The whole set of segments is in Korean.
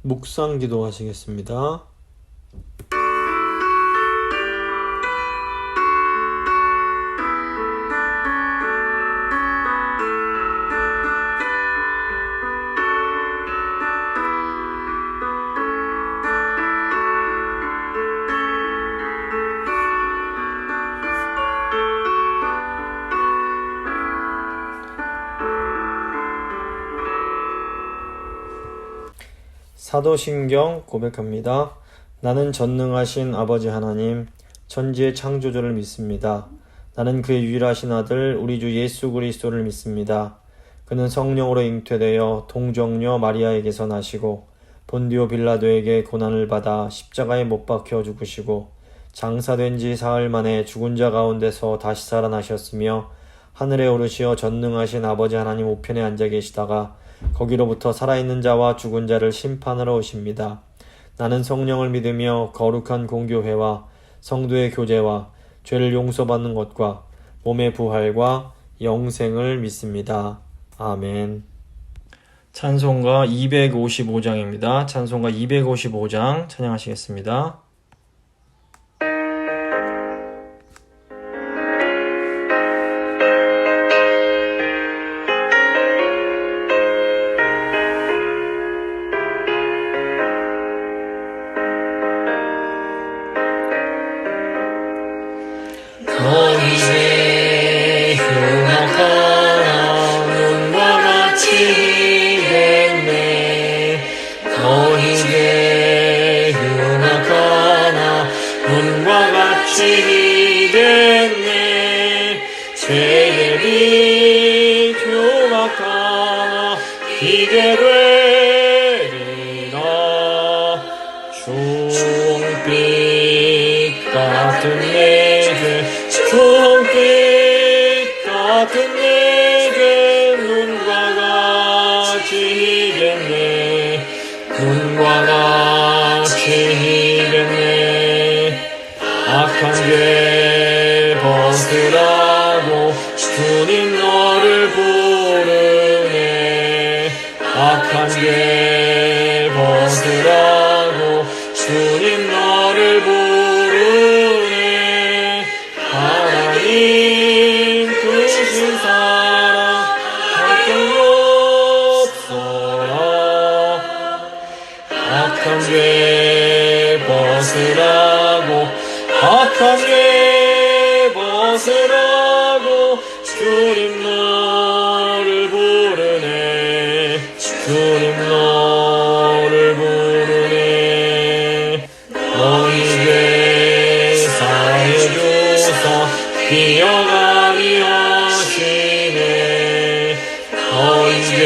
묵상 기도하시겠습니다. 사도신경 고백합니다. 나는 전능하신 아버지 하나님, 천지의 창조주를 믿습니다. 나는 그의 유일하신 아들 우리 주 예수 그리스도를 믿습니다. 그는 성령으로 잉태되어 동정녀 마리아에게서 나시고 본디오 빌라도에게 고난을 받아 십자가에 못 박혀 죽으시고 장사된 지 사흘 만에 죽은 자 가운데서 다시 살아나셨으며 하늘에 오르시어 전능하신 아버지 하나님 우편에 앉아 계시다가 거기로부터 살아있는 자와 죽은 자를 심판하러 오십니다. 나는 성령을 믿으며 거룩한 공교회와 성도의 교제와 죄를 용서받는 것과 몸의 부활과 영생을 믿습니다. 아멘. 찬송가 255장입니다. 찬송가 255장 찬양하시겠습니다. 너희의 흉악한 눈과 같이 되네. 너희의 흉악한 눈과 같이 되네. 죄의 빛 흉악한 비게 되리라. 중빛 같은 내게 중빛 같은 내게 눈과 같이 이겠네. 눈과 같이 이겠네. 악한 죄 벗으라고 주님 너를 부르네. 악한 죄 벗으라고 주님 너를 부르네. 하나님 크신 사랑 할것 없어라. 악한 죄 벗으라고 악한 죄 벗으라고 주님 너를 부르네. 주님 너를 부르네. 너희 죄 사해 주사 기억하니 하시네. 너희 죄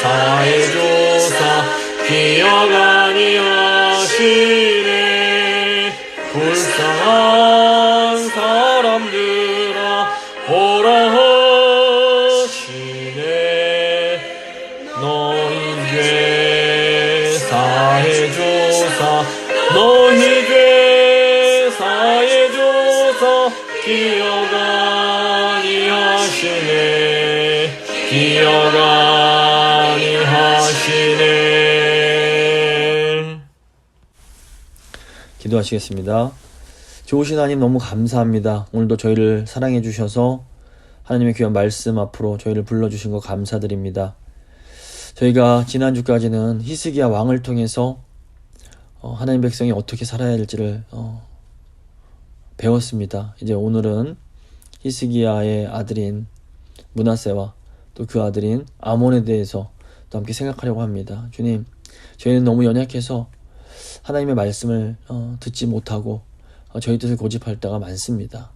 사해 주사 기억하니 하시네. 불쌍한 사람들아 오라 하시네. 너희 죄 사해 주사 너희 죄 사해 주사 기억하니 하시네. 기억하니 하시네. 기도하시겠습니다. 좋으신 하나님 너무 감사합니다. 오늘도 저희를 사랑해 주셔서 하나님의 귀한 말씀 앞으로 저희를 불러주신 거 감사드립니다. 저희가 지난주까지는 히스기야 왕을 통해서 하나님 백성이 어떻게 살아야 할지를 배웠습니다. 이제 오늘은 히스기야의 아들인 므낫세와 또 그 아들인 아몬에 대해서 또 함께 생각하려고 합니다. 주님, 저희는 너무 연약해서 하나님의 말씀을 듣지 못하고 저희 뜻을 고집할 때가 많습니다.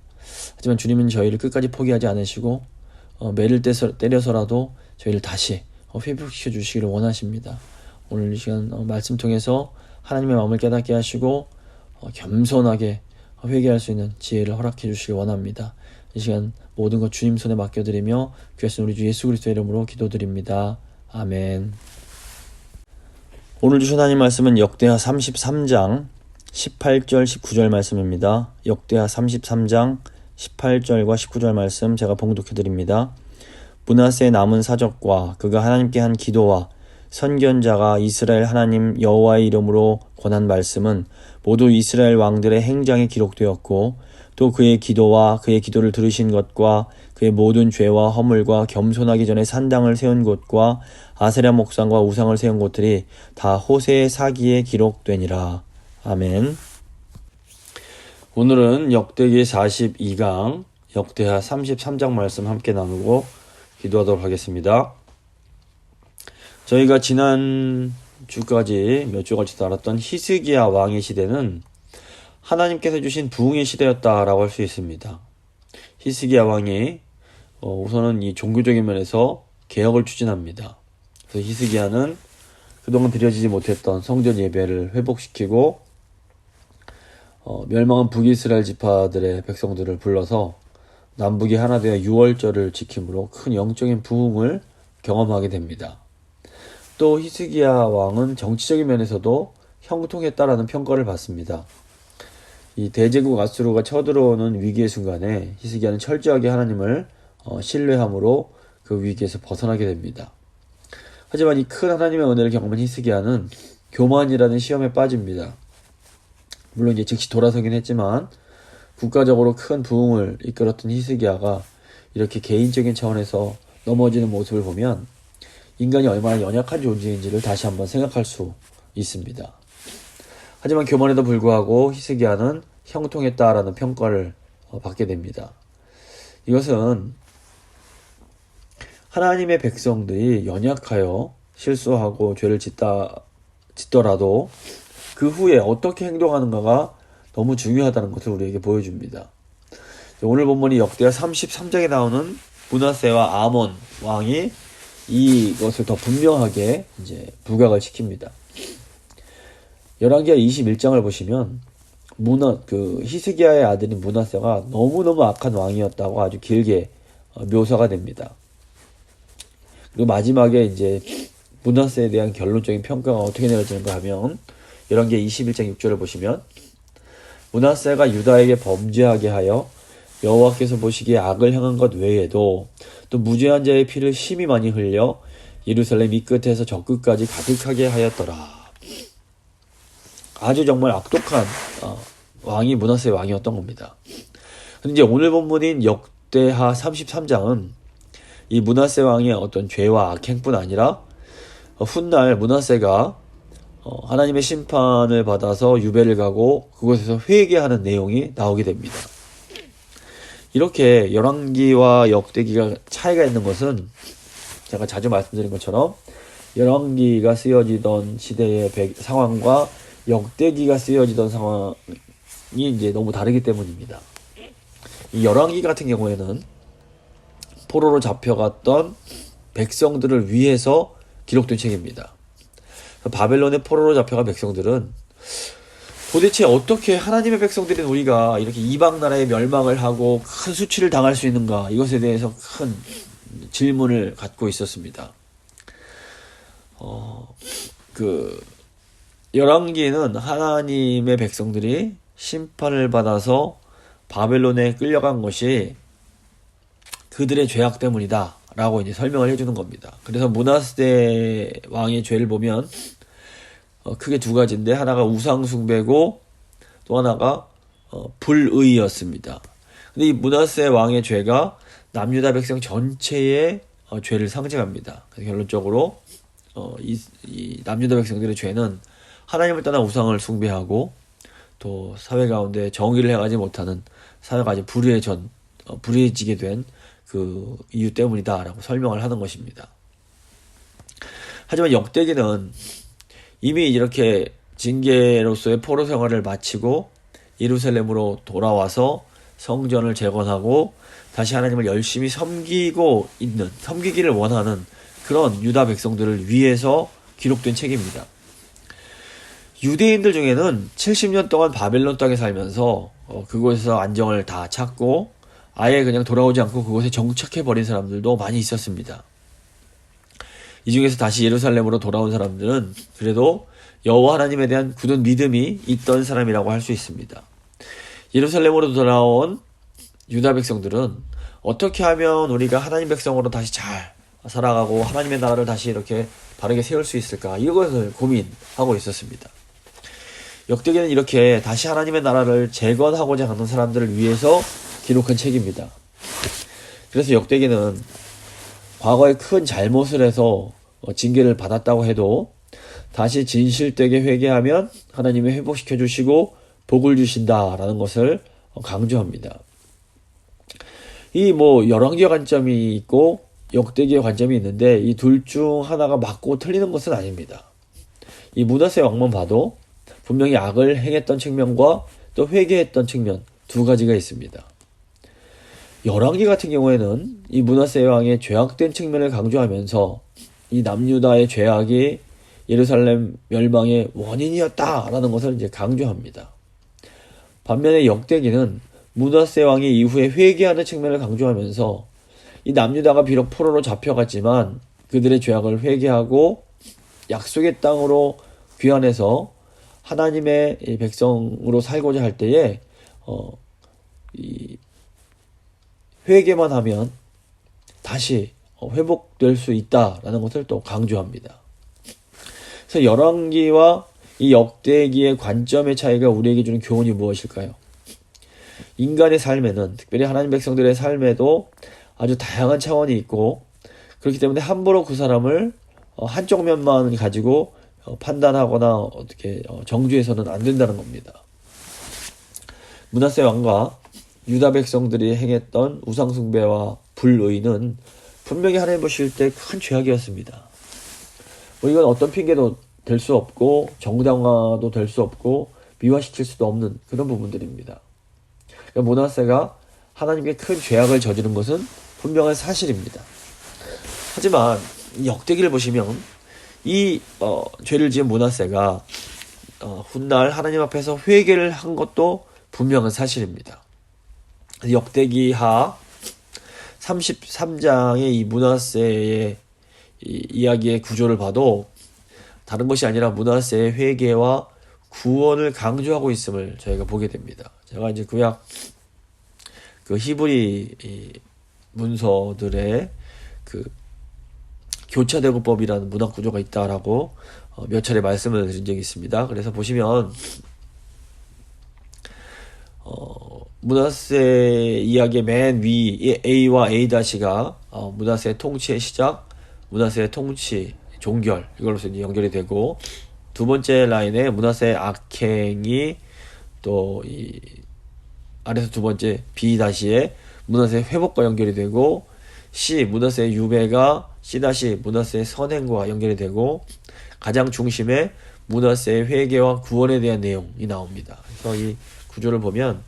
하지만 주님은 저희를 끝까지 포기하지 않으시고 매를 때려서라도 저희를 다시 회복시켜 주시기를 원하십니다. 오늘 이 시간 말씀 통해서 하나님의 마음을 깨닫게 하시고 겸손하게 회개할 수 있는 지혜를 허락해 주시길 원합니다. 이 시간 모든 것 주님 손에 맡겨드리며 귀하신 우리 주 예수 그리스도의 이름으로 기도드립니다. 아멘. 오늘 주신 하나님 말씀은 역대하 33장 18절 19절 말씀입니다. 역대하 33장 18절과 19절 말씀 제가 봉독해 드립니다. 므낫세의 남은 사적과 그가 하나님께 한 기도와 선견자가 이스라엘 하나님 여호와의 이름으로 권한 말씀은 모두 이스라엘 왕들의 행장에 기록되었고 또 그의 기도와 그의 기도를 들으신 것과 그의 모든 죄와 허물과 겸손하기 전에 산당을 세운 곳과 아세라 목상과 우상을 세운 곳들이 다 호세의 사기에 기록되니라. 아멘. 오늘은 역대기 42강, 역대하 33장 말씀 함께 나누고 기도하도록 하겠습니다. 저희가 지난 주까지 몇 주같이 다뤘던 히스기야 왕의 시대는 하나님께서 주신 부흥의 시대였다라고 할 수 있습니다. 히스기야 왕이 우선은 이 종교적인 면에서 개혁을 추진합니다. 그래서 히스기야는 그동안 드려지지 못했던 성전 예배를 회복시키고 멸망한 북이스라엘 지파들의 백성들을 불러서 남북이 하나 되어 유월절을 지킴으로 큰 영적인 부흥을 경험하게 됩니다. 또 히스기야 왕은 정치적인 면에서도 형통했다라는 평가를 받습니다. 이 대제국 아수르가 쳐들어오는 위기의 순간에 히스기야는 철저하게 하나님을 신뢰함으로 그 위기에서 벗어나게 됩니다. 하지만 이 큰 하나님의 은혜를 경험한 히스기야는 교만이라는 시험에 빠집니다. 물론 이제 즉시 돌아서긴 했지만 국가적으로 큰 부흥을 이끌었던 히스기야가 이렇게 개인적인 차원에서 넘어지는 모습을 보면 인간이 얼마나 연약한 존재인지를 다시 한번 생각할 수 있습니다. 하지만 교만에도 불구하고 히스기야는 형통했다라는 평가를 받게 됩니다. 이것은 하나님의 백성들이 연약하여 실수하고 죄를 짓더라도 그 후에 어떻게 행동하는가가 너무 중요하다는 것을 우리에게 보여줍니다. 오늘 본문이 역대하 33장에 나오는 므낫세와 아몬 왕이 이것을 더 분명하게 이제 부각을 시킵니다. 열왕기하 21장을 보시면 히스기야의 아들인 므낫세가 너무너무 악한 왕이었다고 아주 길게 묘사가 됩니다. 그리고 마지막에 이제 므낫세에 대한 결론적인 평가가 어떻게 내려지는가 하면 열왕기하 21장 6절을 보시면 므낫세가 유다에게 범죄하게 하여 여호와께서 보시기에 악을 행한 것 외에도 또 무죄한 자의 피를 심히 많이 흘려 예루살렘 이 끝에서 저 끝까지 가득하게 하였더라. 아주 정말 악독한 왕이 므낫세 왕이었던 겁니다. 근데 이제 오늘 본문인 역대하 33장은 이 므낫세 왕의 어떤 죄와 악행뿐 아니라 훗날 므낫세가 하나님의 심판을 받아서 유배를 가고 그곳에서 회개하는 내용이 나오게 됩니다. 이렇게 열왕기와 역대기가 차이가 있는 것은 제가 자주 말씀드린 것처럼 열왕기가 쓰여지던 시대의 상황과 역대기가 쓰여지던 상황이 이제 너무 다르기 때문입니다. 이 열왕기 같은 경우에는 포로로 잡혀갔던 백성들을 위해서 기록된 책입니다. 바벨론의 포로로 잡혀간 백성들은 도대체 어떻게 하나님의 백성들인 우리가 이렇게 이방 나라에 멸망을 하고 큰 수치를 당할 수 있는가, 이것에 대해서 큰 질문을 갖고 있었습니다. 열왕기에는 하나님의 백성들이 심판을 받아서 바벨론에 끌려간 것이 그들의 죄악 때문이다 라고 이제 설명을 해주는 겁니다. 그래서 므낫세 왕의 죄를 보면 크게 두 가지인데, 하나가 우상 숭배고 또 하나가 불의였습니다. 근데 이 므낫세 왕의 죄가 남유다 백성 전체의 죄를 상징합니다. 그래서 결론적으로 이 남유다 백성들의 죄는 하나님을 떠나 우상을 숭배하고 또 사회 가운데 정의를 행하지 못하는 사회가 아주 불의해지게 된 그 이유 때문이다라고 설명을 하는 것입니다. 하지만 역대기는 이미 이렇게 징계로서의 포로 생활을 마치고 예루살렘으로 돌아와서 성전을 재건하고 다시 하나님을 열심히 섬기기를 원하는 그런 유다 백성들을 위해서 기록된 책입니다. 유대인들 중에는 70년 동안 바벨론 땅에 살면서 그곳에서 안정을 다 찾고 아예 그냥 돌아오지 않고 그곳에 정착해버린 사람들도 많이 있었습니다. 이 중에서 다시 예루살렘으로 돌아온 사람들은 그래도 여호와 하나님에 대한 굳은 믿음이 있던 사람이라고 할 수 있습니다. 예루살렘으로 돌아온 유다 백성들은 어떻게 하면 우리가 하나님 백성으로 다시 잘 살아가고 하나님의 나라를 다시 이렇게 바르게 세울 수 있을까, 이것을 고민하고 있었습니다. 역대기는 이렇게 다시 하나님의 나라를 재건하고자 하는 사람들을 위해서 기록한 책입니다. 그래서 역대기는 과거에 큰 잘못을 해서 징계를 받았다고 해도 다시 진실되게 회개하면 하나님이 회복시켜 주시고 복을 주신다라는 것을 강조합니다. 이 열왕기의 관점이 있고 역대기의 관점이 있는데 이 둘 중 하나가 맞고 틀리는 것은 아닙니다. 이 므낫세 왕만 봐도 분명히 악을 행했던 측면과 또 회개했던 측면 두 가지가 있습니다. 열왕기 같은 경우에는 이 므낫세 왕의 죄악된 측면을 강조하면서 이 남유다의 죄악이 예루살렘 멸망의 원인이었다라는 것을 이제 강조합니다. 반면에 역대기는 므낫세 왕이 이후에 회개하는 측면을 강조하면서 이 남유다가 비록 포로로 잡혀갔지만 그들의 죄악을 회개하고 약속의 땅으로 귀환해서 하나님의 백성으로 살고자 할 때에 이 회개만 하면 다시 회복될 수 있다라는 것을 또 강조합니다. 그래서 열왕기와 이 역대기의 관점의 차이가 우리에게 주는 교훈이 무엇일까요? 인간의 삶에는, 특별히 하나님 백성들의 삶에도 아주 다양한 차원이 있고, 그렇기 때문에 함부로 그 사람을 한쪽 면만 가지고 판단하거나 어떻게 정죄해서는 안 된다는 겁니다. 므낫세 왕과 유다 백성들이 행했던 우상숭배와 불의는 분명히 하나님 보실 때 큰 죄악이었습니다. 이건 어떤 핑계도 될 수 없고 정당화도 될 수 없고 미화시킬 수도 없는 그런 부분들입니다. 그러니까 므낫세가 하나님께 큰 죄악을 저지른 것은 분명한 사실입니다. 하지만 역대기를 보시면 이 죄를 지은 므낫세가 훗날 하나님 앞에서 회개를 한 것도 분명한 사실입니다. 역대기하 33장의 이 므낫세의 이야기의 구조를 봐도 다른 것이 아니라 므낫세의 회개와 구원을 강조하고 있음을 저희가 보게 됩니다. 제가 이제 구약 그 히브리 문서들의 그 교차대구법이라는 문학 구조가 있다라고 몇 차례 말씀을 드린 적이 있습니다. 그래서 보시면 므낫세 이야기의 맨 위 A와 A-가 므낫세의 통치의 시작, 므낫세의 통치 종결, 이걸로서 이제 연결이 되고, 두 번째 라인에 므낫세의 악행이 또 이 아래서 두 번째 B-의 므낫세의 회복과 연결이 되고, C 므낫세의 유배가 C- 므낫세의 선행과 연결이 되고, 가장 중심에 므낫세의 회개와 구원에 대한 내용이 나옵니다. 그래서 이 구조를 보면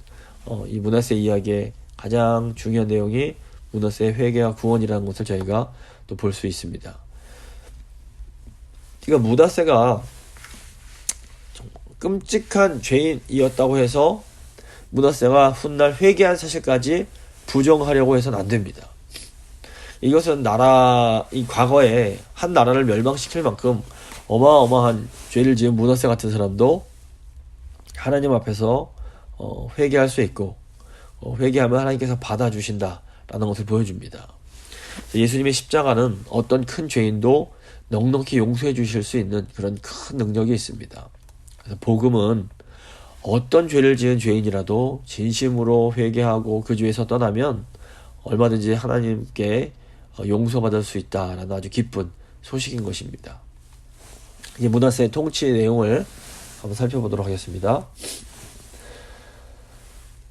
이 므낫세 이야기의 가장 중요한 내용이 므낫세의 회개와 구원이라는 것을 저희가 또 볼 수 있습니다. 그러니까 므낫세가 끔찍한 죄인이었다고 해서 므낫세가 훗날 회개한 사실까지 부정하려고 해서는 안 됩니다. 이것은 이 과거에 한 나라를 멸망시킬 만큼 어마어마한 죄를 지은 므낫세 같은 사람도 하나님 앞에서 회개할 수 있고, 회개하면 하나님께서 받아주신다라는 것을 보여줍니다. 예수님의 십자가는 어떤 큰 죄인도 넉넉히 용서해 주실 수 있는 그런 큰 능력이 있습니다. 그래서 복음은 어떤 죄를 지은 죄인이라도 진심으로 회개하고 그 죄에서 떠나면 얼마든지 하나님께 용서받을 수 있다라는 아주 기쁜 소식인 것입니다. 이제 므낫세의 통치의 내용을 한번 살펴보도록 하겠습니다.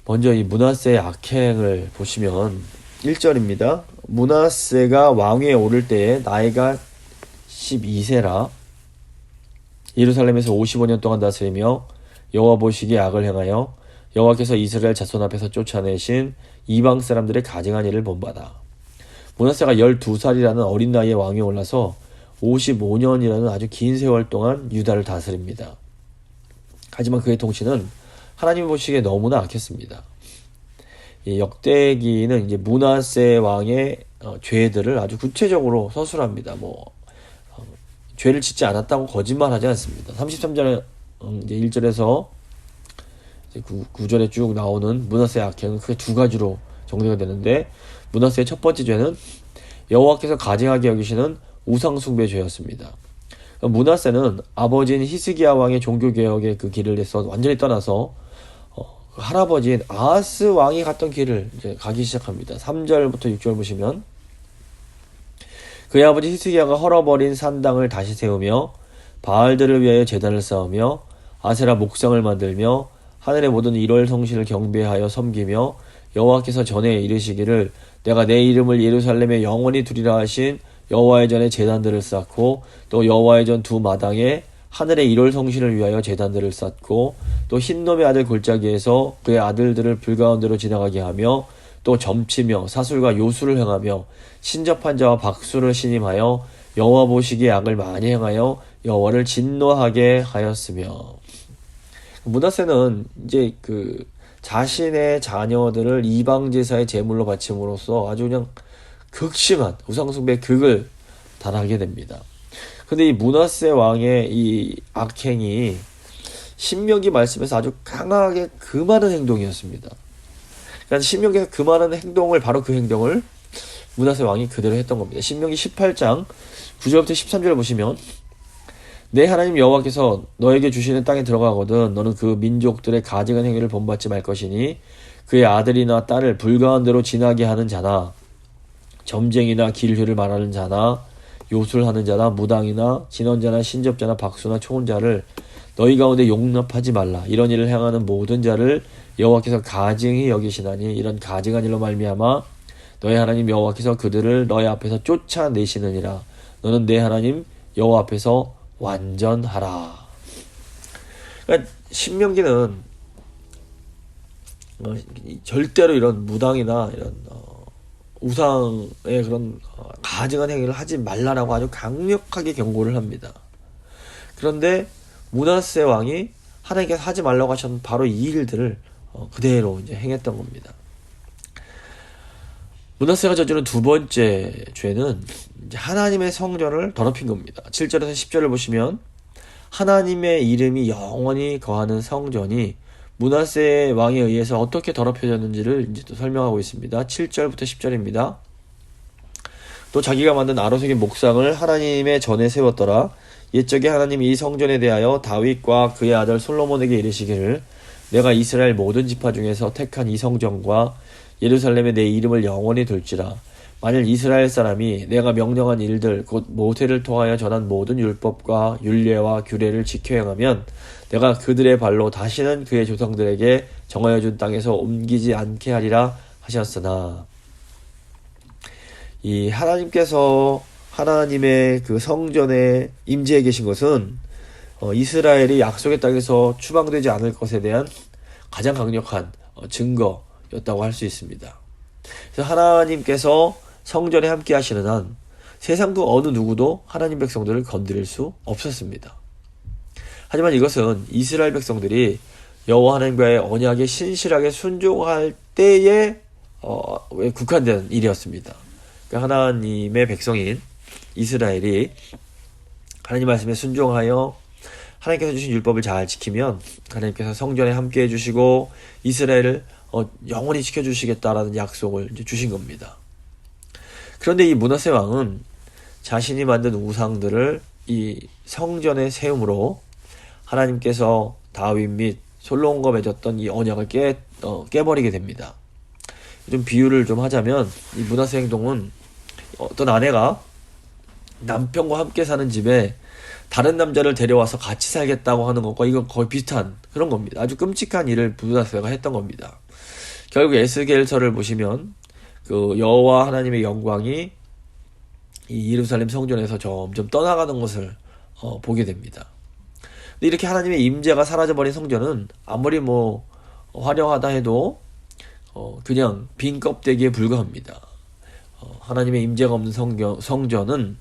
먼저 이 므낫세의 악행을 보시면 1절입니다. 므낫세가 왕위에 오를 때에 나이가 12세라 예루살렘에서 55년 동안 다스리며 여호와 보시기에 악을 행하여 여호와께서 이스라엘 자손 앞에서 쫓아내신 이방 사람들의 가증한 일을 본받아. 므낫세가 12살이라는 어린 나이에 왕위에 올라서 55년이라는 아주 긴 세월 동안 유다를 다스립니다. 하지만 그의 통치는 하나님 보시기에 너무나 악했습니다. 이 역대기는 이제 므낫세 왕의 죄들을 아주 구체적으로 서술합니다. 죄를 짓지 않았다고 거짓말하지 않습니다. 33절 이제 1절에서 이제 9절에 쭉 나오는 므낫세의 악행은 크게 두 가지로 정리가 되는데, 므낫세의 첫 번째 죄는 여호와께서 가증하게 여기시는 우상 숭배 죄였습니다. 므낫세는 아버지인 히스기야 왕의 종교개혁의 그 길을 내서 완전히 떠나서 그 할아버지인 아하스 왕이 갔던 길을 이제 가기 시작합니다. 3절부터 6절 보시면 그의 아버지 히스기야가 헐어버린 산당을 다시 세우며 바알들을 위하여 제단을 쌓으며 아세라 목상을 만들며 하늘의 모든 일월 성신을 경배하여 섬기며 여호와께서 전에 이르시기를 내가 내 이름을 예루살렘에 영원히 두리라 하신 여호와의 전에 제단들을 쌓고 또 여호와의 전 두 마당에 하늘의 일월 성신을 위하여 제단들을 쌓고 또 흰놈의 아들 골짜기에서 그의 아들들을 불 가운데로 지나가게 하며 또 점치며 사술과 요술을 행하며 신접한 자와 박수를 신임하여 여호와 보시기에 악을 많이 행하여 여호와를 진노하게 하였으며. 므낫세는 이제 그 자신의 자녀들을 이방 제사의 제물로 바침으로써 아주 그냥 극심한 우상숭배의 극을 달하게 됩니다. 근데 이 므낫세 왕의 이 악행이 신명기 말씀에서 아주 강하게 금하는 행동이었습니다. 그러니까 신명기에서 금하는 행동을 바로 그 행동을 므낫세 왕이 그대로 했던 겁니다. 신명기 18장 9절부터 13절 보시면 내 하나님 여호와께서 너에게 주시는 땅에 들어가거든 너는 그 민족들의 가증한 행위를 본받지 말 것이니 그의 아들이나 딸을 불 가운데로 지나게 하는 자나 점쟁이나 길회를 말하는 자나 요술하는 자나 무당이나 진언자나 신접자나 박수나 초혼자를 너희 가운데 용납하지 말라. 이런 일을 행하는 모든 자를 여호와께서 가증히 여기시나니 이런 가증한 일로 말미암아 너희 하나님 여호와께서 그들을 너희 앞에서 쫓아내시느니라. 너는 내 하나님 여호와 앞에서 완전하라. 그러니까 신명기는 절대로 이런 무당이나 이런 우상의 그런 가증한 행위를 하지 말라라고 아주 강력하게 경고를 합니다. 그런데 므낫세 왕이 하나님께서 하지 말라고 하셨던 바로 이 일들을 그대로 이제 행했던 겁니다. 므낫세가 저지른 두 번째 죄는 이제 하나님의 성전을 더럽힌 겁니다. 7절에서 10절을 보시면 하나님의 이름이 영원히 거하는 성전이 므낫세 왕에 의해서 어떻게 더럽혀졌는지를 이제 또 설명하고 있습니다. 7절부터 10절입니다. 또 자기가 만든 아로색의 목상을 하나님의 전에 세웠더라. 옛적에 하나님이 이 성전에 대하여 다윗과 그의 아들 솔로몬에게 이르시기를 내가 이스라엘 모든 지파 중에서 택한 이 성전과 예루살렘에 내 이름을 영원히 둘지라. 만일 이스라엘 사람이 내가 명령한 일들 곧 모세를 통하여 전한 모든 율법과 율례와 규례를 지켜 행하면 내가 그들의 발로 다시는 그의 조상들에게 정하여 준 땅에서 옮기지 않게 하리라 하셨으나 이 하나님께서 하나님의 그 성전에 임재해 계신 것은 이스라엘이 약속의 땅에서 추방되지 않을 것에 대한 가장 강력한 증거였다고 할 수 있습니다. 그래서 하나님께서 성전에 함께 하시는 한 세상 그 어느 누구도 하나님 백성들을 건드릴 수 없었습니다. 하지만 이것은 이스라엘 백성들이 여호와 하나님과의 언약에 신실하게 순종할 때에 국한된 일이었습니다. 그러니까 하나님의 백성인 이스라엘이 하나님 말씀에 순종하여 하나님께서 주신 율법을 잘 지키면 하나님께서 성전에 함께 해주시고 이스라엘을 영원히 지켜주시겠다라는 약속을 이제 주신 겁니다. 그런데 이 므낫세 왕은 자신이 만든 우상들을 이 성전에 세움으로 하나님께서 다윗 및 솔로몬과 맺었던 이 언약을 깨버리게 됩니다. 좀 비유를 좀 하자면 이 므낫세 행동은 어떤 아내가 남편과 함께 사는 집에 다른 남자를 데려와서 같이 살겠다고 하는 것과 이건 거의 비슷한 그런 겁니다. 아주 끔찍한 일을 므낫세가 했던 겁니다. 결국 에스겔서를 보시면 그 여호와 하나님의 영광이 이 예루살렘 성전에서 점점 떠나가는 것을 보게 됩니다. 근데 이렇게 하나님의 임재가 사라져버린 성전은 아무리 뭐 화려하다 해도 그냥 빈 껍데기에 불과합니다. 하나님의 임재가 없는 성전은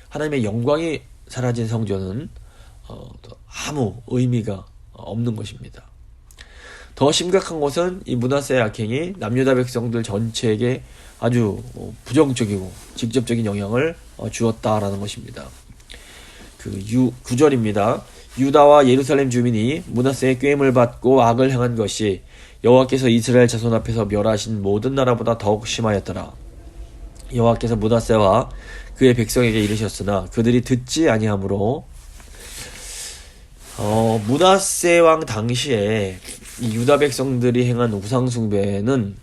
하나님의 영광이 사라진 성전은 아무 의미가 없는 것입니다. 더 심각한 것은 이 므낫세의 악행이 남유다 백성들 전체에게 아주 부정적이고 직접적인 영향을 주었다라는 것입니다. 그 9절입니다. 유다와 예루살렘 주민이 므낫세의 꾀임을 받고 악을 행한 것이 여호와께서 이스라엘 자손 앞에서 멸하신 모든 나라보다 더욱 심하였더라. 여호와께서 므낫세와 그의 백성에게 이르셨으나 그들이 듣지 아니하므로 므낫세 왕 당시에 이 유다 백성들이 행한 우상 숭배는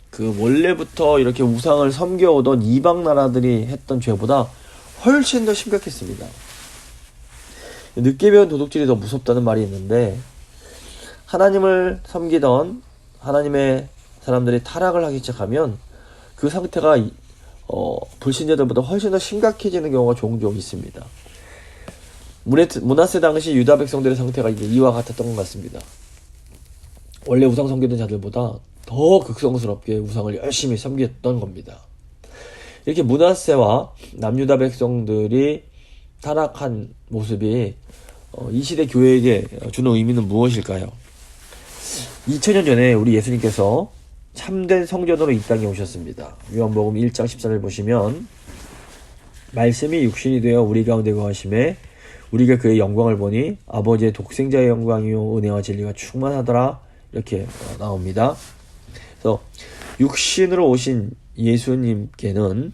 그 원래부터 이렇게 우상을 섬겨오던 이방 나라들이 했던 죄보다 훨씬 더 심각했습니다. 늦게 배운 도둑질이 더 무섭다는 말이 있는데, 하나님을 섬기던 하나님의 사람들이 타락을 하기 시작하면 그 상태가 불신자들보다 훨씬 더 심각해지는 경우가 종종 있습니다. 므낫세 당시 유다 백성들의 상태가 이제 이와 같았던 것 같습니다. 원래 우상 섬기던 자들보다 더 극성스럽게 우상을 열심히 섬겼던 겁니다. 이렇게 므낫세와 남유다 백성들이 타락한 모습이 이 시대 교회에게 주는 의미는 무엇일까요? 2000년 전에 우리 예수님께서 참된 성전으로 이 땅에 오셨습니다. 요한복음 1장 14절 보시면, 말씀이 육신이 되어 우리 가운데 거하심에 우리가 그의 영광을 보니 아버지의 독생자의 영광이요 은혜와 진리가 충만하더라, 이렇게 나옵니다. 그래서 육신으로 오신 예수님께는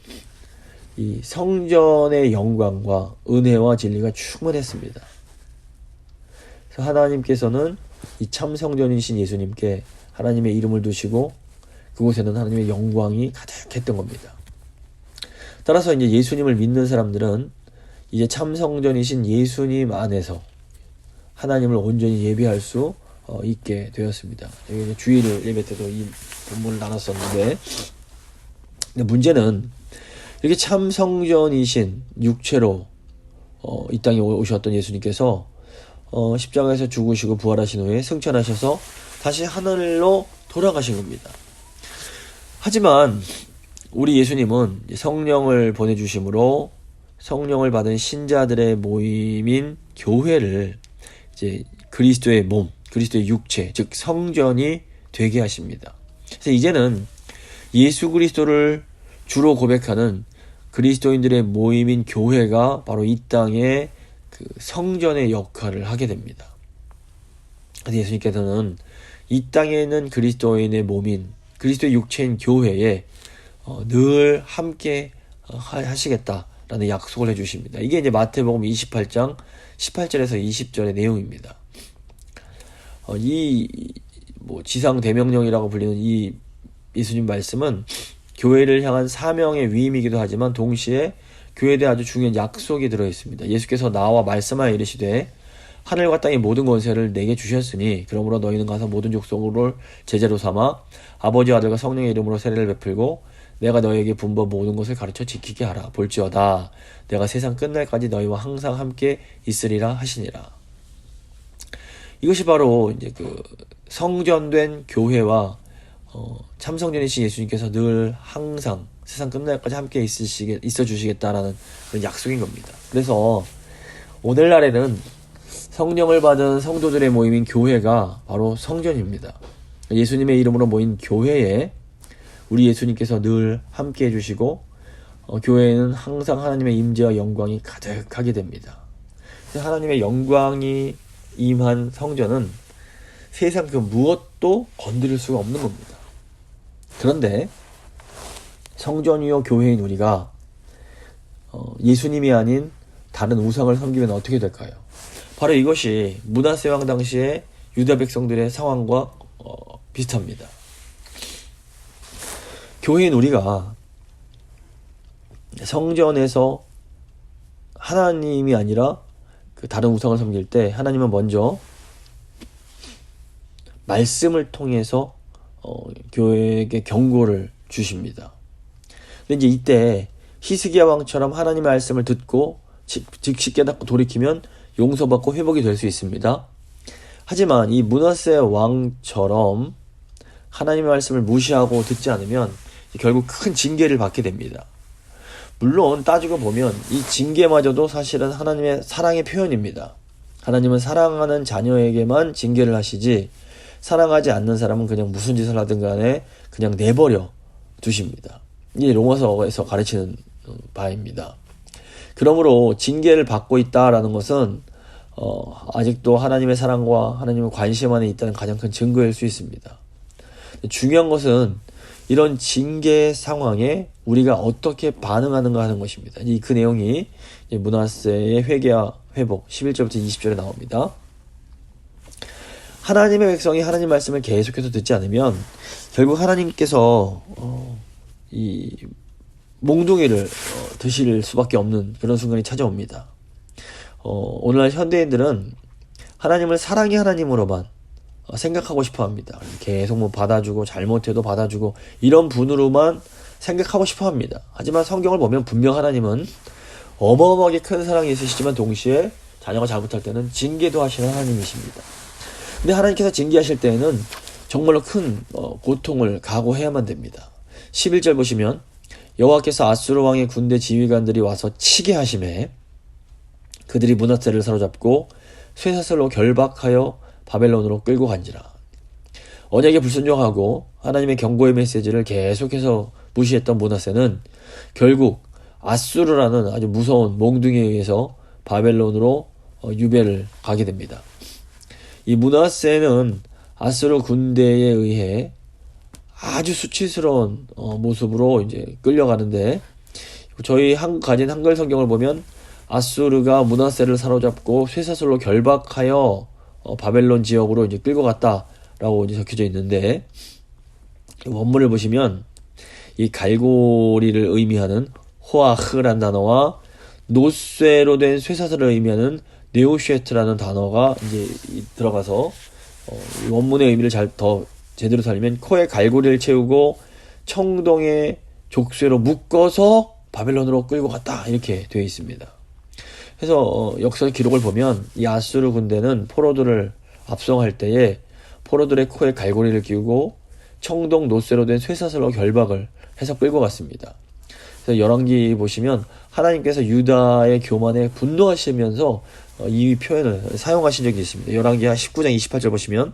이 성전의 영광과 은혜와 진리가 충만했습니다. 그래서 하나님께서는 이 참 성전이신 예수님께 하나님의 이름을 두시고 그곳에는 하나님의 영광이 가득했던 겁니다. 따라서 이제 예수님을 믿는 사람들은 이제 참 성전이신 예수님 안에서 하나님을 온전히 예배할 수 있게 되었습니다. 여기 주일 예배 때도 이 본문을 나눴었는데, 근데 문제는 이렇게 참 성전이신 육체로 이 땅에 오셨던 예수님께서 십자가에서 죽으시고 부활하신 후에 승천하셔서 다시 하늘로 돌아가신 겁니다. 하지만 우리 예수님은 성령을 보내주심으로 성령을 받은 신자들의 모임인 교회를 이제 그리스도의 몸, 그리스도의 육체, 즉 성전이 되게 하십니다. 그래서 이제는 예수 그리스도를 주로 고백하는 그리스도인들의 모임인 교회가 바로 이 땅에 그 성전의 역할을 하게 됩니다. 그래서 예수님께서는 이 땅에 있는 그리스도인의 몸인 그리스도의 육체인 교회에 늘 함께 하시겠다라는 약속을 해주십니다. 이게 이제 마태복음 28장 18절에서 20절의 내용입니다. 지상 대명령이라고 불리는 이 예수님 말씀은 교회를 향한 사명의 위임이기도 하지만 동시에 교회에 대해 아주 중요한 약속이 들어있습니다. 예수께서 나와 말씀하여 이르시되 하늘과 땅의 모든 권세를 내게 주셨으니 그러므로 너희는 가서 모든 족속을 제자로 삼아 아버지와 아들과 성령의 이름으로 세례를 베풀고 내가 너희에게 분부한 모든 것을 가르쳐 지키게 하라. 볼지어다 내가 세상 끝날까지 너희와 항상 함께 있으리라 하시니라. 이것이 바로 이제 그 성전된 교회와 참성전이신 예수님께서 늘 항상 세상 끝날까지 함께 있어 주시겠다라는 그런 약속인 겁니다. 그래서 오늘날에는 성령을 받은 성도들의 모임인 교회가 바로 성전입니다. 예수님의 이름으로 모인 교회에 우리 예수님께서 늘 함께 해주시고 교회에는 항상 하나님의 임재와 영광이 가득하게 됩니다. 하나님의 영광이 임한 성전은 세상 그 무엇도 건드릴 수가 없는 겁니다. 그런데 성전이요 교회인 우리가 예수님이 아닌 다른 우상을 섬기면 어떻게 될까요? 바로 이것이 므낫세 왕 당시의 유다 백성들의 상황과 비슷합니다. 교회인 우리가 성전에서 하나님이 아니라 그 다른 우상을 섬길 때 하나님은 먼저 말씀을 통해서 교회에게 경고를 주십니다. 근데 이제 이때 히스기야 왕처럼 하나님의 말씀을 듣고 즉시 깨닫고 돌이키면 용서받고 회복이 될 수 있습니다. 하지만 이 므낫세 왕처럼 하나님의 말씀을 무시하고 듣지 않으면 결국 큰 징계를 받게 됩니다. 물론 따지고 보면 이 징계마저도 사실은 하나님의 사랑의 표현입니다. 하나님은 사랑하는 자녀에게만 징계를 하시지 사랑하지 않는 사람은 그냥 무슨 짓을 하든 간에 그냥 내버려 두십니다. 이게 로마서에서 가르치는 바입니다. 그러므로 징계를 받고 있다라는 것은 아직도 하나님의 사랑과 하나님의 관심 안에 있다는 가장 큰 증거일 수 있습니다. 중요한 것은 이런 징계 상황에 우리가 어떻게 반응하는가 하는 것입니다. 그 내용이 므낫세의 회개와 회복 11절부터 20절에 나옵니다. 하나님의 백성이 하나님 말씀을 계속해서 듣지 않으면 결국 하나님께서 이 몽둥이를 드실 수밖에 없는 그런 순간이 찾아옵니다. 오늘날 현대인들은 하나님을 사랑의 하나님으로만 생각하고 싶어 합니다. 계속 뭐 받아주고 잘못해도 받아주고 이런 분으로만 생각하고 싶어 합니다. 하지만 성경을 보면 분명 하나님은 어마어마하게 큰 사랑이 있으시지만 동시에 자녀가 잘못할 때는 징계도 하시는 하나님이십니다. 근데 하나님께서 징계하실 때에는 정말로 큰 고통을 각오해야만 됩니다. 11절 보시면 여호와께서 아수르 왕의 군대 지휘관들이 와서 치게 하심에 그들이 므낫세를 사로잡고 쇠사슬로 결박하여 바벨론으로 끌고 간지라. 언약에 불순종하고 하나님의 경고의 메시지를 계속해서 무시했던 므낫세는 결국 아수르라는 아주 무서운 몽둥이에 의해서 바벨론으로 유배를 가게 됩니다. 이 므낫세는 아수르 군대에 의해 아주 수치스러운 모습으로 이제 끌려가는데, 저희 가진 한글 성경을 보면 아수르가 므낫세를 사로잡고 쇠사슬로 결박하여 바벨론 지역으로 이제 끌고 갔다라고 이제 적혀져 있는데, 원문을 보시면 이 갈고리를 의미하는 호아흐란 단어와 노쇠로 된 쇠사슬을 의미하는 네오쉐트라는 단어가 이제 들어가서 원문의 의미를 더 제대로 살리면 코에 갈고리를 채우고 청동에 족쇄로 묶어서 바벨론으로 끌고 갔다 이렇게 되어 있습니다. 그래서 역사 기록을 보면 이 아수르 군대는 포로들을 압송할 때에 포로들의 코에 갈고리를 끼우고 청동 노쇠로 된 쇠사슬로 결박을 해서 끌고 갔습니다. 그래서 열왕기 보시면 하나님께서 유다의 교만에 분노하시면서 이 표현을 사용하신 적이 있습니다. 열왕기 19장 28절 보시면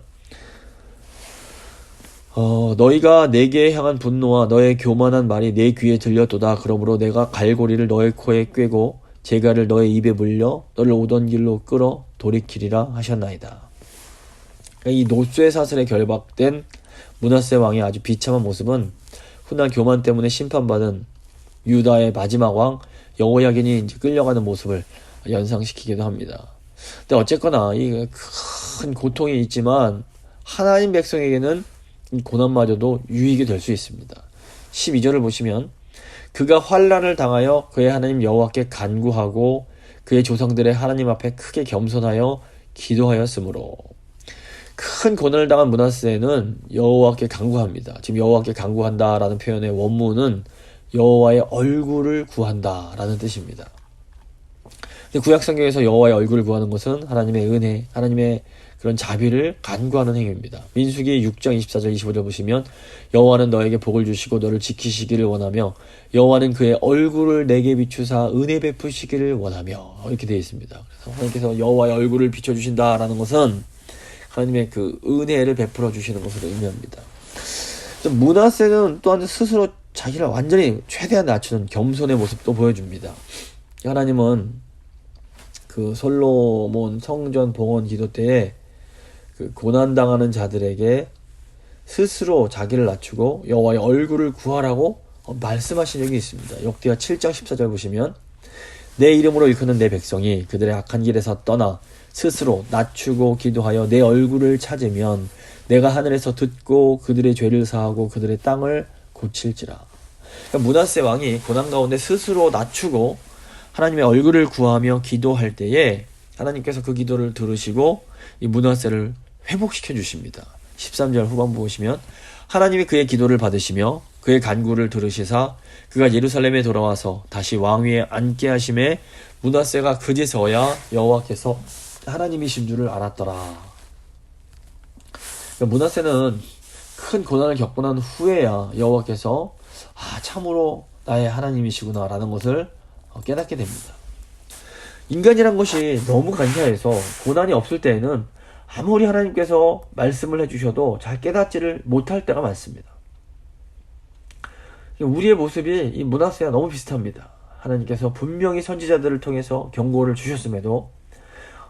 너희가 내게 향한 분노와 너의 교만한 말이 내 귀에 들렸도다. 그러므로 내가 갈고리를 너의 코에 꿰고 재갈을 너의 입에 물려 너를 오던 길로 끌어 돌이키리라 하셨나이다. 이 노쇠 사슬에 결박된 므낫세 왕의 아주 비참한 모습은 훗날 교만 때문에 심판받은 유다의 마지막 왕 여호야긴이 이제 끌려가는 모습을 연상시키기도 합니다. 근데 어쨌거나 이 큰 고통이 있지만 하나님 백성에게는 고난마저도 유익이 될 수 있습니다. 12절을 보시면 그가 환난을 당하여 그의 하나님 여호와께 간구하고 그의 조상들의 하나님 앞에 크게 겸손하여 기도하였으므로. 큰 고난을 당한 므낫세는 여호와께 간구합니다. 지금 여호와께 간구한다라는 표현의 원문은 여호와의 얼굴을 구한다라는 뜻입니다. 근데 구약 성경에서 여호와의 얼굴을 구하는 것은 하나님의 은혜, 하나님의 그런 자비를 간구하는 행위입니다. 민수기 6장 24절 25절 보시면 여호와는 너에게 복을 주시고 너를 지키시기를 원하며 여호와는 그의 얼굴을 내게 비추사 은혜 베푸시기를 원하며 이렇게 되어 있습니다. 그래서 하나님께서 여호와의 얼굴을 비춰주신다라는 것은 하나님의 그 은혜를 베풀어 주시는 것을 의미합니다. 므낫세는 또한 스스로 자기를 완전히 최대한 낮추는 겸손의 모습도 보여줍니다. 하나님은 그 솔로몬 성전 봉헌 기도 때에 그 고난당하는 자들에게 스스로 자기를 낮추고 여호와의 얼굴을 구하라고 말씀하신 적이 있습니다. 역대하 7장 14절 보시면 내 이름으로 일컫는 내 백성이 그들의 악한 길에서 떠나 스스로 낮추고 기도하여 내 얼굴을 찾으면 내가 하늘에서 듣고 그들의 죄를 사하고 그들의 땅을 고칠지라. 그러니까 므낫세 왕이 고난 가운데 스스로 낮추고 하나님의 얼굴을 구하며 기도할 때에 하나님께서 그 기도를 들으시고 이 므낫세를 회복시켜 주십니다. 13절 후반부 보시면 하나님이 그의 기도를 받으시며 그의 간구를 들으시사 그가 예루살렘에 돌아와서 다시 왕위에 앉게 하심에 므낫세가 그제서야 여호와께서 하나님이신 줄을 알았더라. 그러니까 므낫세는 큰 고난을 겪고 난 후에야 여호와께서 참으로 나의 하나님이시구나 라는 것을 깨닫게 됩니다. 인간이란 것이 너무 간사해서 고난이 없을 때에는 아무리 하나님께서 말씀을 해주셔도 잘 깨닫지를 못할 때가 많습니다. 우리의 모습이 이 므낫세와 너무 비슷합니다. 하나님께서 분명히 선지자들을 통해서 경고를 주셨음에도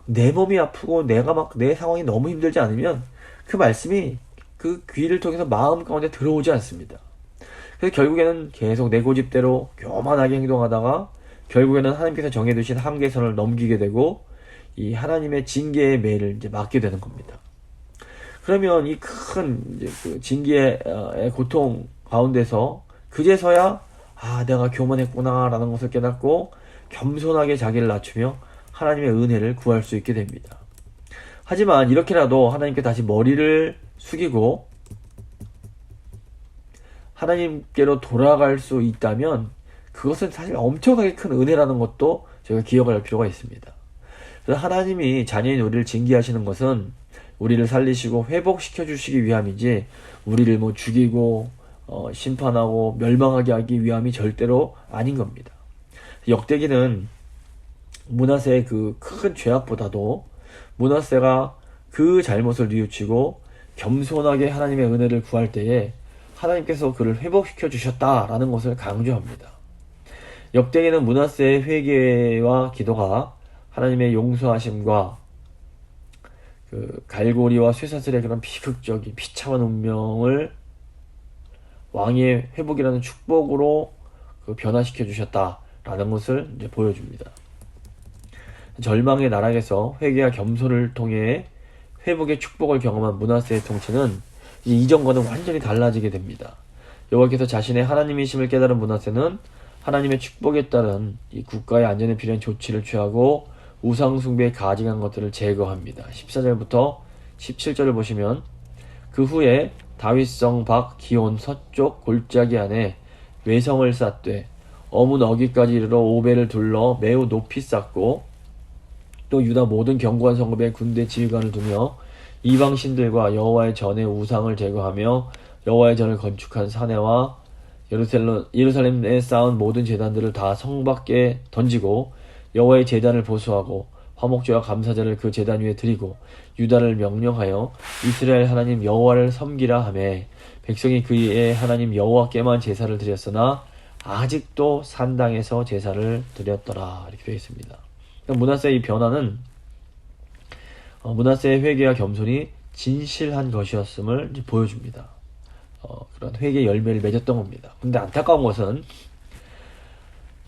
내 몸이 아프고 내 상황이 너무 힘들지 않으면 그 말씀이 그 귀를 통해서 마음 가운데 들어오지 않습니다. 그래서 결국에는 계속 내 고집대로 교만하게 행동하다가 결국에는 하나님께서 정해두신 한계선을 넘기게 되고 이 하나님의 징계의 매를 이제 맞게 되는 겁니다. 그러면 이 큰 그 징계의 고통 가운데서 그제서야 내가 교만했구나라는 것을 깨닫고 겸손하게 자기를 낮추며 하나님의 은혜를 구할 수 있게 됩니다. 하지만 이렇게라도 하나님께 다시 머리를 숙이고 하나님께로 돌아갈 수 있다면 그것은 사실 엄청나게 큰 은혜라는 것도 저희가 기억을 할 필요가 있습니다. 그래서 하나님이 자녀인 우리를 징계하시는 것은 우리를 살리시고 회복시켜 주시기 위함이지 우리를 뭐 죽이고 심판하고 멸망하게 하기 위함이 절대로 아닌 겁니다. 역대기는 므낫세의 그 큰 죄악보다도 므낫세가 그 잘못을 뉘우치고 겸손하게 하나님의 은혜를 구할 때에 하나님께서 그를 회복시켜 주셨다라는 것을 강조합니다. 역대기는 므낫세의 회개와 기도가 하나님의 용서하심과 그 갈고리와 쇠사슬의 그런 비극적인 비참한 운명을 왕의 회복이라는 축복으로 그 변화시켜 주셨다라는 것을 이제 보여줍니다. 절망의 나락에서 회개와 겸손을 통해 회복의 축복을 경험한 므낫세의 통치는 이제 이전과는 완전히 달라지게 됩니다. 여호와께서 자신의 하나님이심을 깨달은 므낫세는 하나님의 축복에 따른 이 국가의 안전에 필요한 조치를 취하고 우상숭배에 가증한 것들을 제거합니다. 14절부터 17절을 보시면 그 후에 다윗성 밖 기온 서쪽 골짜기 안에 외성을 쌓되 어문 어기까지 이르러 오벨을 둘러 매우 높이 쌓고 또 유다 모든 견고한 성읍에 군대 지휘관을 두며 이방 신들과 여호와의 전에 우상을 제거하며 여호와의 전을 건축한 사내와 예루살렘에 쌓은 모든 제단들을 다 성 밖에 던지고 여호와의 제단을 보수하고 화목제와 감사제를 그 제단 위에 드리고 유다를 명령하여 이스라엘 하나님 여호와를 섬기라 하매 백성이 그의 하나님 여호와께만 제사를 드렸으나 아직도 산당에서 제사를 드렸더라. 이렇게 되어 있습니다. 므낫세의 이 변화는 므낫세의 회개와 겸손이 진실한 것이었음을 이제 보여줍니다. 그런 회개 열매를 맺었던 겁니다. 근데 안타까운 것은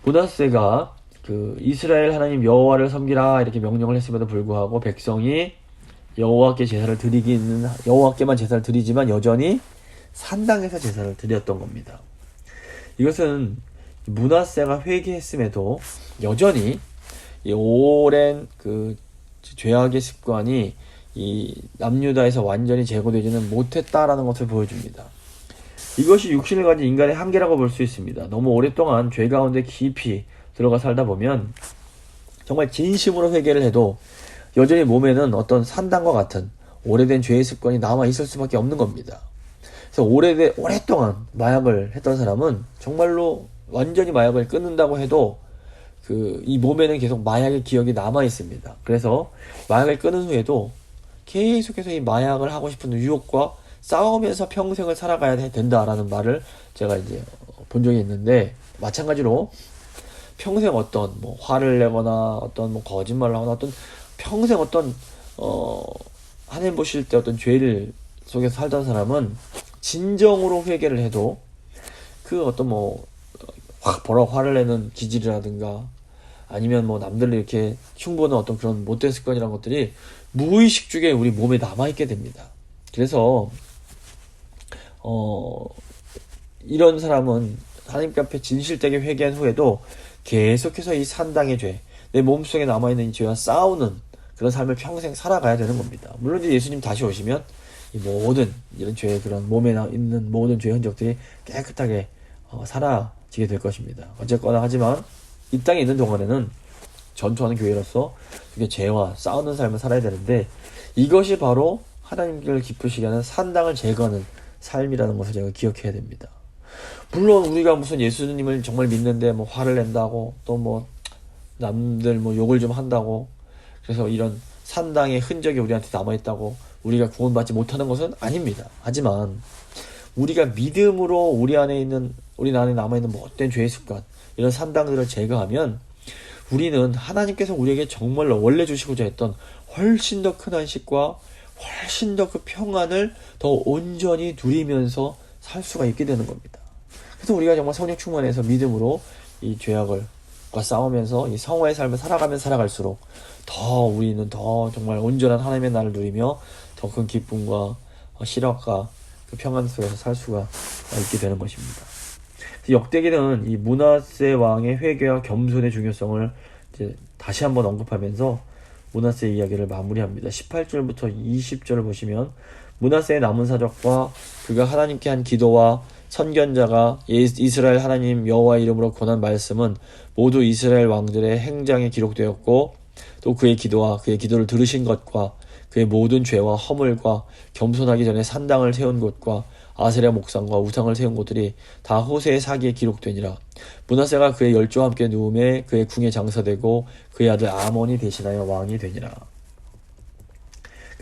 므낫세가 그 이스라엘 하나님 여호와를 섬기라 이렇게 명령을 했음에도 불구하고 백성이 여호와께 제사를 드리기는 여호와께만 제사를 드리지만 여전히 산당에서 제사를 드렸던 겁니다. 이것은 므낫세가 회개했음에도 여전히 이 오랜 그 죄악의 습관이 이 남유다에서 완전히 제거되지는 못했다라는 것을 보여줍니다. 이것이 육신을 가진 인간의 한계라고 볼 수 있습니다. 너무 오랫동안 죄 가운데 깊이 들어가 살다 보면 정말 진심으로 회개를 해도 여전히 몸에는 어떤 산당과 같은 오래된 죄의 습관이 남아 있을 수밖에 없는 겁니다. 그래서 오랫동안 마약을 했던 사람은 정말로 완전히 마약을 끊는다고 해도 이 몸에는 계속 마약의 기억이 남아 있습니다. 그래서 마약을 끊은 후에도 계속해서 이 마약을 하고 싶은 유혹과 싸우면서 평생을 살아가야 된다라는 말을 제가 이제 본 적이 있는데, 마찬가지로 평생 어떤 뭐 화를 내거나 어떤 뭐 거짓말을 하거나 어떤 평생 어떤 하나님 보실 때 어떤 죄를 속에서 살던 사람은 진정으로 회개를 해도 그 어떤 뭐 확 벌어 화를 내는 기질이라든가 아니면 뭐 남들을 이렇게 흉보는 어떤 그런 못된 습관이란 것들이 무의식 중에 우리 몸에 남아있게 됩니다. 그래서 이런 사람은 하나님께 앞에 진실되게 회개한 후에도 계속해서 이 산당의 죄, 내 몸속에 남아있는 이 죄와 싸우는 그런 삶을 평생 살아가야 되는 겁니다. 물론 이제 예수님 다시 오시면 이 모든 이런 죄의 그런 몸에 있는 모든 죄의 흔적들이 깨끗하게 사라지게 될 것입니다. 어쨌거나 하지만 이 땅에 있는 동안에는 전투하는 교회로서 이게 죄와 싸우는 삶을 살아야 되는데, 이것이 바로 하나님께를 기쁘시게 하는 산당을 제거하는 삶이라는 것을 제가 기억해야 됩니다. 물론 우리가 무슨 예수님을 정말 믿는데 뭐 화를 낸다고 또 뭐 남들 뭐 욕을 좀 한다고 그래서 이런 산당의 흔적이 우리한테 남아있다고 우리가 구원받지 못하는 것은 아닙니다. 하지만 우리가 믿음으로 우리 안에 남아있는 못된 죄의 습관, 이런 산당들을 제거하면 우리는 하나님께서 우리에게 정말로 원래 주시고자 했던 훨씬 더 큰 안식과 훨씬 더 그 평안을 더 온전히 누리면서 살 수가 있게 되는 겁니다. 그래서 우리가 정말 성령 충만해서 믿음으로 이 죄악과 싸우면서 이 성화의 삶을 살아가면 살아갈수록 더 우리는 더 정말 온전한 하나님의 나라를 누리며 더 큰 기쁨과 실학과 그 평안 속에서 살 수가 있게 되는 것입니다. 역대기는 이 므낫세 왕의 회개와 겸손의 중요성을 이제 다시 한번 언급하면서 므낫세 이야기를 마무리합니다. 18절부터 20절을 보시면 므낫세의 남은 사적과 그가 하나님께 한 기도와 선견자가 이스라엘 하나님 여호와 이름으로 권한 말씀은 모두 이스라엘 왕들의 행장에 기록되었고 또 그의 기도와 그의 기도를 들으신 것과 그의 모든 죄와 허물과 겸손하기 전에 산당을 세운 곳과 아세라 목상과 우상을 세운 곳들이 다 호세의 사기에 기록되니라. 므낫세가 그의 열조와 함께 누움에 그의 궁에 장사되고 그의 아들 아몬이 대신하여 왕이 되니라.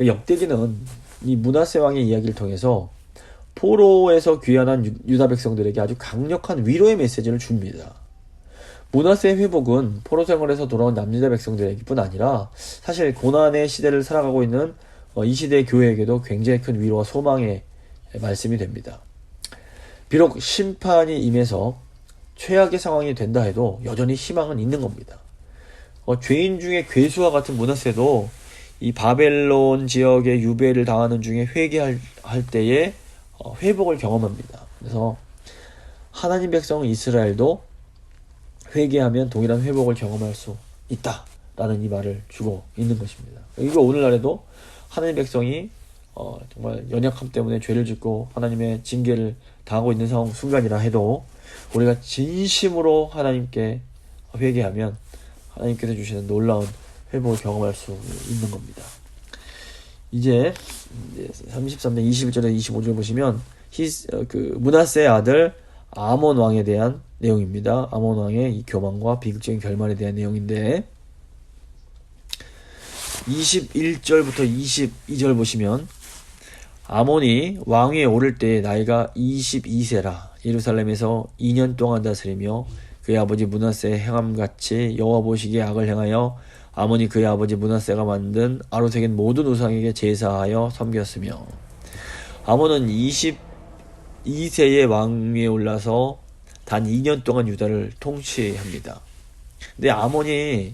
역대기는 이 므낫세 왕의 이야기를 통해서 포로에서 귀환한 유다 백성들에게 아주 강력한 위로의 메시지를 줍니다. 므낫세의 회복은 포로 생활에서 돌아온 남유다 백성들에게뿐 아니라 사실 고난의 시대를 살아가고 있는 이 시대의 교회에게도 굉장히 큰 위로와 소망의 말씀이 됩니다. 비록 심판이 임해서 최악의 상황이 된다 해도 여전히 희망은 있는 겁니다. 죄인 중에 괴수와 같은 므낫세도 이 바벨론 지역의 유배를 당하는 중에 회개할 때에 회복을 경험합니다. 그래서 하나님 백성 이스라엘도 회개하면 동일한 회복을 경험할 수 있다라는 이 말을 주고 있는 것입니다. 이거 오늘날에도 하나님 백성이 정말 연약함 때문에 죄를 짓고 하나님의 징계를 당하고 있는 상황 순간이라 해도 우리가 진심으로 하나님께 회개하면 하나님께서 주시는 놀라운 회복을 경험할 수 있는 겁니다. 이제 33장 21절에 25절 보시면 므낫세의 아들 아몬 왕에 대한 내용입니다. 아몬 왕의 이 교만과 비극적인 결말에 대한 내용인데 21절부터 22절 보시면 아몬이 왕위에 오를 때 나이가 22세라 예루살렘에서 2년 동안 다스리며 그의 아버지 므낫세의 행함같이 여호와 보시기에 악을 행하여 아몬이 그의 아버지 므낫세가 만든 아로색인 모든 우상에게 제사하여 섬겼으며 아몬은 22세의 왕위에 올라서 단 2년 동안 유다를 통치합니다. 근데 아몬이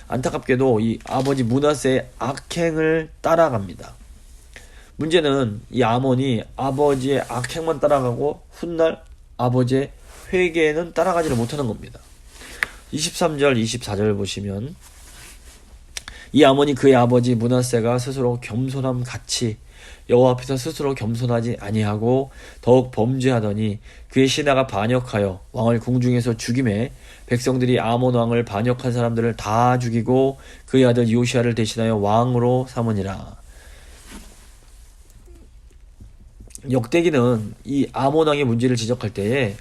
안타깝게도 이 아버지 므낫세의 악행을 따라갑니다. 문제는 이 아몬이 아버지의 악행만 따라가고 훗날 아버지의 회개는 따라가지를 못하는 겁니다. 23절 24절 보시면 이 아몬이 그의 아버지 므낫세가 스스로 겸손함 같이 여호와 앞에서 스스로 겸손하지 아니하고 더욱 범죄하더니 그의 신하가 반역하여 왕을 궁중에서 죽임에 백성들이 아몬 왕을 반역한 사람들을 다 죽이고 그의 아들 요시아를 대신하여 왕으로 삼으니라. 역대기는 이 아몬 왕의 문제를 지적할 때에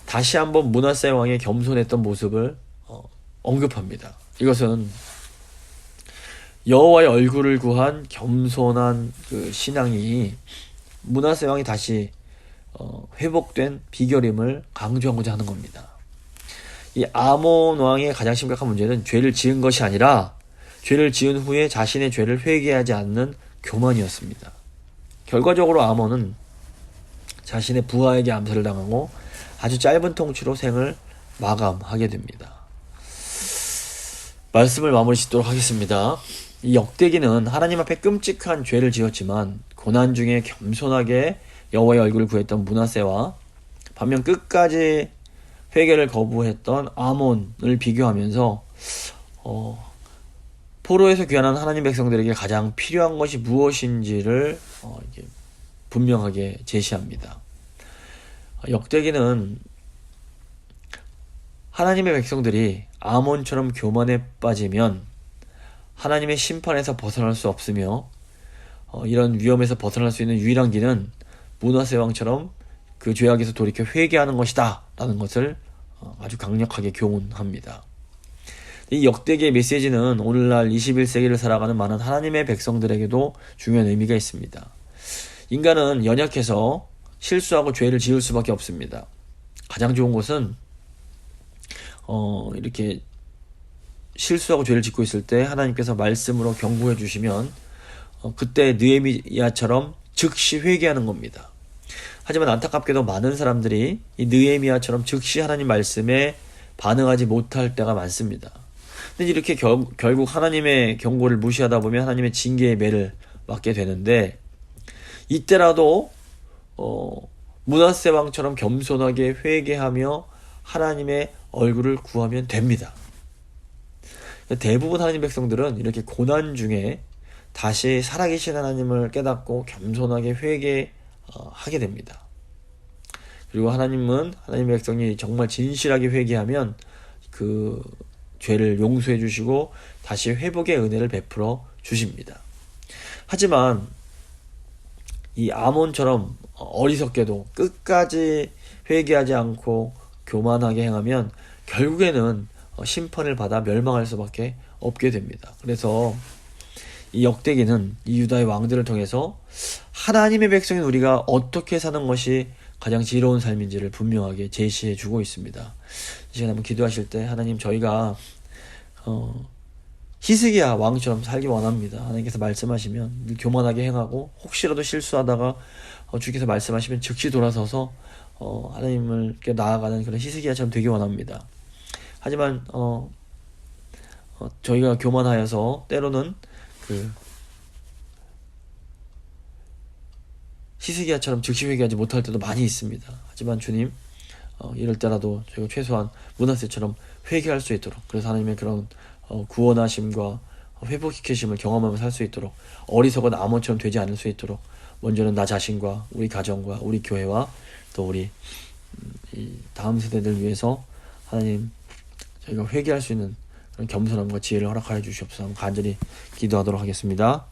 다시 한번 므낫세 왕의 겸손했던 모습을 언급합니다. 이것은 여호와의 얼굴을 구한 겸손한 그 신앙이 므낫세 왕이 다시 회복된 비결임을 강조하고자 하는 겁니다. 이 아몬 왕의 가장 심각한 문제는 죄를 지은 것이 아니라 죄를 지은 후에 자신의 죄를 회개하지 않는 교만이었습니다. 결과적으로 아몬은 자신의 부하에게 암살을 당하고 아주 짧은 통치로 생을 마감하게 됩니다. 말씀을 마무리 짓도록 하겠습니다. 이 역대기는 하나님 앞에 끔찍한 죄를 지었지만 고난 중에 겸손하게 여호와의 얼굴을 구했던 므낫세와 반면 끝까지 회개를 거부했던 아몬을 비교하면서 포로에서 귀환한 하나님 백성들에게 가장 필요한 것이 무엇인지를 분명하게 제시합니다. 역대기는 하나님의 백성들이 아몬처럼 교만에 빠지면 하나님의 심판에서 벗어날 수 없으며 이런 위험에서 벗어날 수 있는 유일한 길은 므낫세 왕처럼 그 죄악에서 돌이켜 회개하는 것이다 라는 것을 아주 강력하게 교훈합니다. 이 역대기의 메시지는 오늘날 21세기를 살아가는 많은 하나님의 백성들에게도 중요한 의미가 있습니다. 인간은 연약해서 실수하고 죄를 지을 수밖에 없습니다. 가장 좋은 것은 이렇게 실수하고 죄를 짓고 있을 때 하나님께서 말씀으로 경고해 주시면 그때 느헤미야처럼 즉시 회개하는 겁니다. 하지만 안타깝게도 많은 사람들이 이 느헤미야처럼 즉시 하나님 말씀에 반응하지 못할 때가 많습니다. 근데 이렇게 결국 하나님의 경고를 무시하다 보면 하나님의 징계의 매를 맞게 되는데, 이때라도 므낫세 왕처럼 겸손하게 회개하며 하나님의 얼굴을 구하면 됩니다. 대부분 하나님 백성들은 이렇게 고난 중에 다시 살아계신 하나님을 깨닫고 겸손하게 회개하게 됩니다. 그리고 하나님은 하나님의 백성이 정말 진실하게 회개하면 그 죄를 용서해 주시고 다시 회복의 은혜를 베풀어 주십니다. 하지만 이 아몬처럼 어리석게도 끝까지 회개하지 않고 교만하게 행하면 결국에는 심판을 받아 멸망할 수밖에 없게 됩니다. 그래서 이 역대기는 이 유다의 왕들을 통해서 하나님의 백성인 우리가 어떻게 사는 것이 가장 지혜로운 삶인지를 분명하게 제시해 주고 있습니다. 이 시간에 한번 기도하실 때, 하나님, 저희가 히스기야 왕처럼 살기 원합니다. 하나님께서 말씀하시면 교만하게 행하고 혹시라도 실수하다가 주께서 말씀하시면 즉시 돌아서서 하나님을 나아가는 그런 히스기야처럼 되기 원합니다. 하지만 저희가 교만하여서 때로는 그 히스기야처럼 즉시 회개하지 못할 때도 많이 있습니다. 하지만 주님, 이럴 때라도 저희가 최소한 므낫세처럼 회개할 수 있도록, 그래서 하나님의 그런 구원하심과 회복시키심을 경험하며 살 수 있도록, 어리석은 아몬처럼 되지 않을 수 있도록 먼저는 나 자신과 우리 가정과 우리 교회와 또 우리 이 다음 세대들 위해서 하나님, 저희가 회개할 수 있는 그런 겸손함과 지혜를 허락하여 주시옵소서. 간절히 기도하도록 하겠습니다.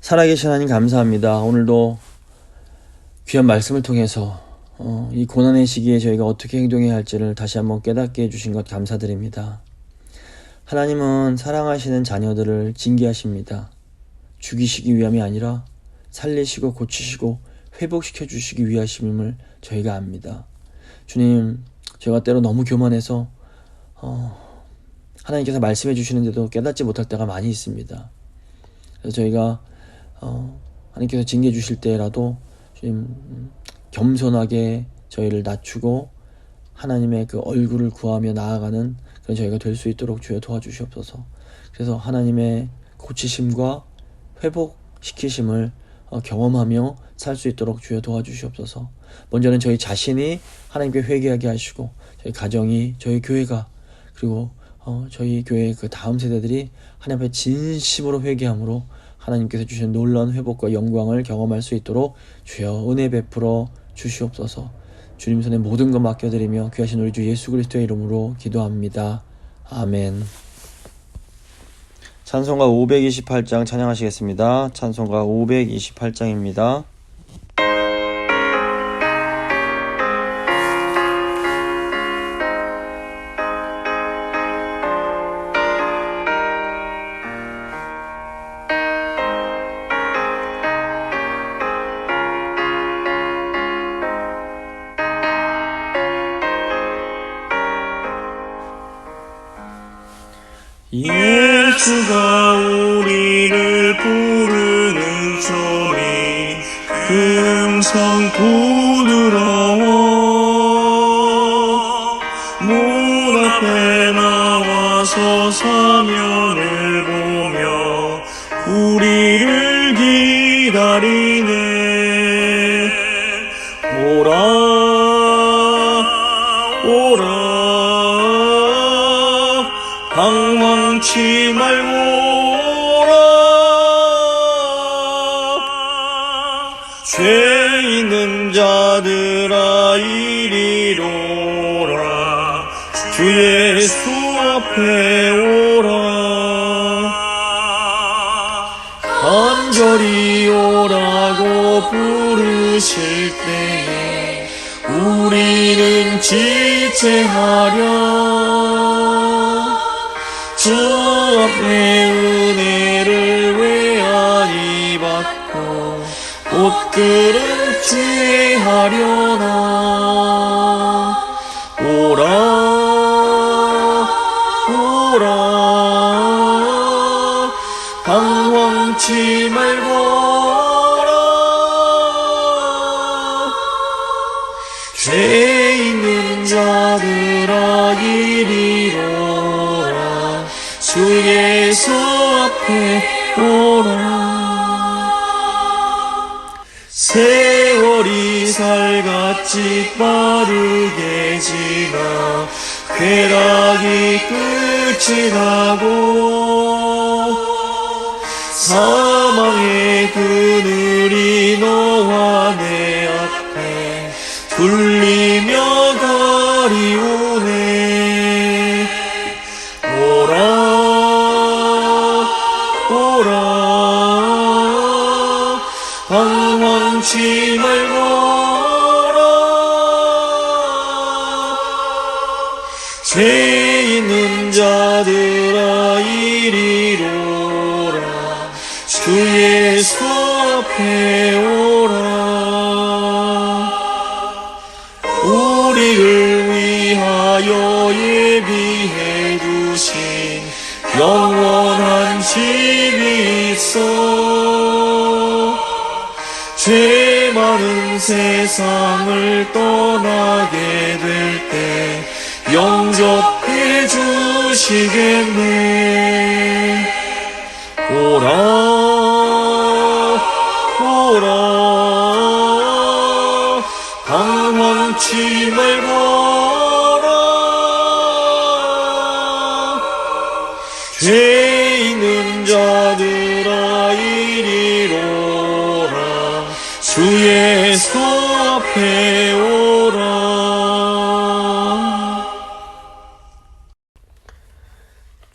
살아계신 하나님, 감사합니다. 오늘도 귀한 말씀을 통해서 이 고난의 시기에 저희가 어떻게 행동해야 할지를 다시 한번 깨닫게 해주신 것 감사드립니다. 하나님은 사랑하시는 자녀들을 징계하십니다. 죽이시기 위함이 아니라 살리시고 고치시고 회복시켜 주시기 위하심을 저희가 압니다. 주님, 저희가 때로 너무 교만해서 하나님께서 말씀해 주시는데도 깨닫지 못할 때가 많이 있습니다. 그래서 저희가 하나님께서 징계 주실 때라도 주님, 겸손하게 저희를 낮추고 하나님의 그 얼굴을 구하며 나아가는 그런 저희가 될 수 있도록 주여 도와주시옵소서. 그래서 하나님의 고치심과 회복시키심을 경험하며 살 수 있도록 주여 도와주시옵소서. 먼저는 저희 자신이 하나님께 회개하게 하시고, 저희 가정이, 저희 교회가, 그리고 저희 교회의 그 다음 세대들이 하나님 앞에 진심으로 회개함으로 하나님께서 주신 놀라운 회복과 영광을 경험할 수 있도록 주여 은혜 베풀어 주시옵소서. 주님 손에 모든 것 맡겨드리며 귀하신 우리 주 예수 그리스도의 이름으로 기도합니다. 아멘. 찬송가 528장 찬양하시겠습니다. 찬송가 528장입니다. 예수가 우리를 부르는 소리, 그 음성 부드러워. 문 앞에 나와서 사면을 보며 우리를 기다리네. 오라 오라, 방황치 말고 오라. 죄 있는 자들아 이리로 오라. 주 예수 앞에 오라. 간절히 오라고 부르실 때에 우리는 지체하려 주 앞에 은혜를 외아리 받고 옷걸음 취하려나. 오라 오라 방황치 말거라. 죄 있는 자들아 이리로라. 주 예수 앞에 오라. 세월이 살같이 빠르게 지나 쾌락이 끝이 나고 사망의 그늘이 너와 내 앞에 둘리며 가리우네. 오라 오라 방황치 말거라. 죄 있는 자들아 이리로라. 주 예수 앞에 오라. 우리를 위하여 예비해 두신 영원한 집이 있어. 죄 많은 세상을 떠나게 될 때 영접해 주시겠네. 오라 오라 방황치 말거라. 죄 있는 자들아 이리로라. 주 예수 앞에 오라.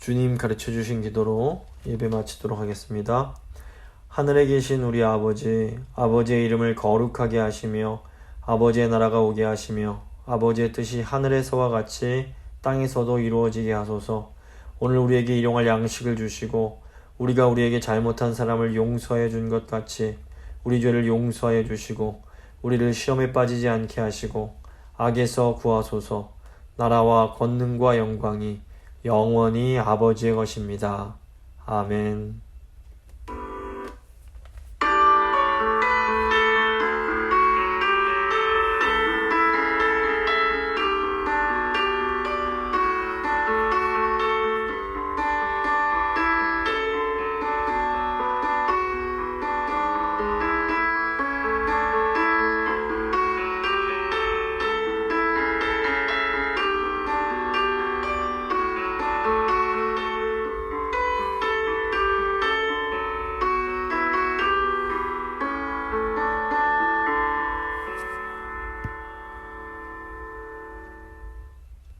주님 가르쳐 주신 기도로 예배 마치도록 하겠습니다. 하늘에 계신 우리 아버지, 아버지의 이름을 거룩하게 하시며 아버지의 나라가 오게 하시며 아버지의 뜻이 하늘에서와 같이 땅에서도 이루어지게 하소서. 오늘 우리에게 일용할 양식을 주시고 우리가 우리에게 잘못한 사람을 용서해 준 것 같이 우리 죄를 용서해 주시고 우리를 시험에 빠지지 않게 하시고 악에서 구하소서. 나라와 권능과 영광이 영원히 아버지의 것입니다. 아멘.